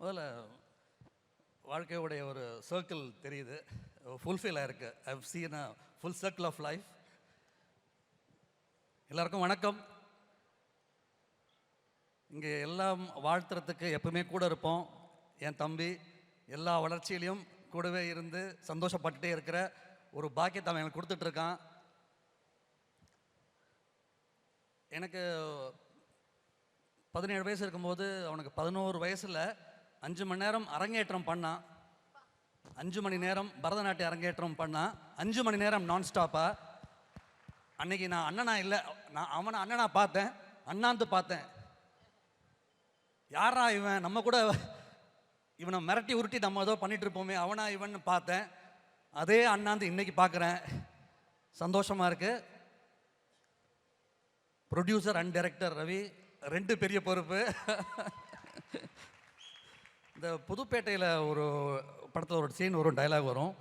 முதல்ல வாழ்க்கையோடைய ஒரு சர்க்கிள் தெரியுது, ஃபுல்ஃபில் ஆயிருக்கு. I have seen a full circle of life. எல்லாருக்கும் வணக்கம். இங்கே எல்லாம் வாழ்த்துறதுக்கு எப்பவுமே கூட இருப்போம். என் தம்பி எல்லா வளர்ச்சியிலையும் கூடவே இருந்து சந்தோஷப்பட்டுட்டே இருக்கிற ஒரு பாக்கியத்தை அவன் எனக்கு கொடுத்துட்ருக்கான். எனக்கு 17 வயசு இருக்கும்போது அவனுக்கு 11 வயசில் 5 மணி நேரம் அரங்கேற்றம் பண்ணான். 5 மணி நேரம் பரதநாட்டிய அரங்கேற்றம் பண்ணான். 5 மணி நேரம் நான் ஸ்டாப்பாக. அன்னைக்கு நான் அண்ணனா இல்லை, நான் அவனை அண்ணனா பார்த்தேன், அண்ணாந்து பார்த்தேன். யாரா இவன், நம்ம கூட இவனை மிரட்டி உருட்டி நம்ம ஏதோ பண்ணிட்டு இருப்போமே, அவனா இவன் பார்த்தேன். அதே அண்ணாந்து இன்னைக்கு பார்க்குறேன். சந்தோஷமாக இருக்கு. ப்ரொடியூசர் அண்ட் டைரக்டர் ரவி 2 பெரிய பொறுப்பு. இந்த புதுப்பேட்டையில் ஒரு படத்தில் ஒரு சீன் வரும், டைலாக் வரும்.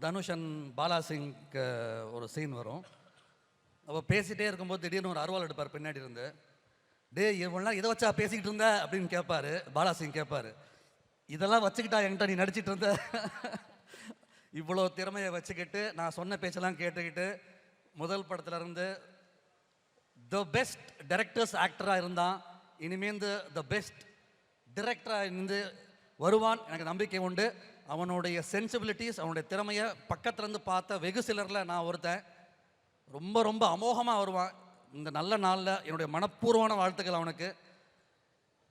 தனுஷ் அண்ட் பாலாசிங்க்கு ஒரு சீன் வரும். அவள் பேசிகிட்டே இருக்கும்போது திடீர்னு ஒரு அருவாள் எடுப்பார் பின்னாடி இருந்து. டே இவ்வளோ நேரம் இதை வச்சா பேசிக்கிட்டு இருந்த அப்படின்னு கேட்பாரு. பாலாசிங் கேட்பாரு, இதெல்லாம் வச்சுக்கிட்டா என்கிட்ட நீ நடிச்சிட்டு இருந்த? இவ்வளோ திறமையை வச்சுக்கிட்டு நான் சொன்ன பேச்செல்லாம் கேட்டுக்கிட்டு முதல் படத்துலேருந்து த பெஸ்ட் டைரக்டர்ஸ் ஆக்டராக இருந்தான். இனிமேந்து த பெஸ்ட் டிரெக்டராக இருந்து வருவான், எனக்கு நம்பிக்கை உண்டு. அவனுடைய சென்சிபிலிட்டிஸ், அவனுடைய திறமையை பக்கத்துலேருந்து பார்த்த வெகு சிலரில் நான் ஒருத்தன். ரொம்ப ரொம்ப அமோகமாக வருவான். இந்த நல்ல நாளில் என்னுடைய மனப்பூர்வமான வாழ்த்துக்கள் அவனுக்கு.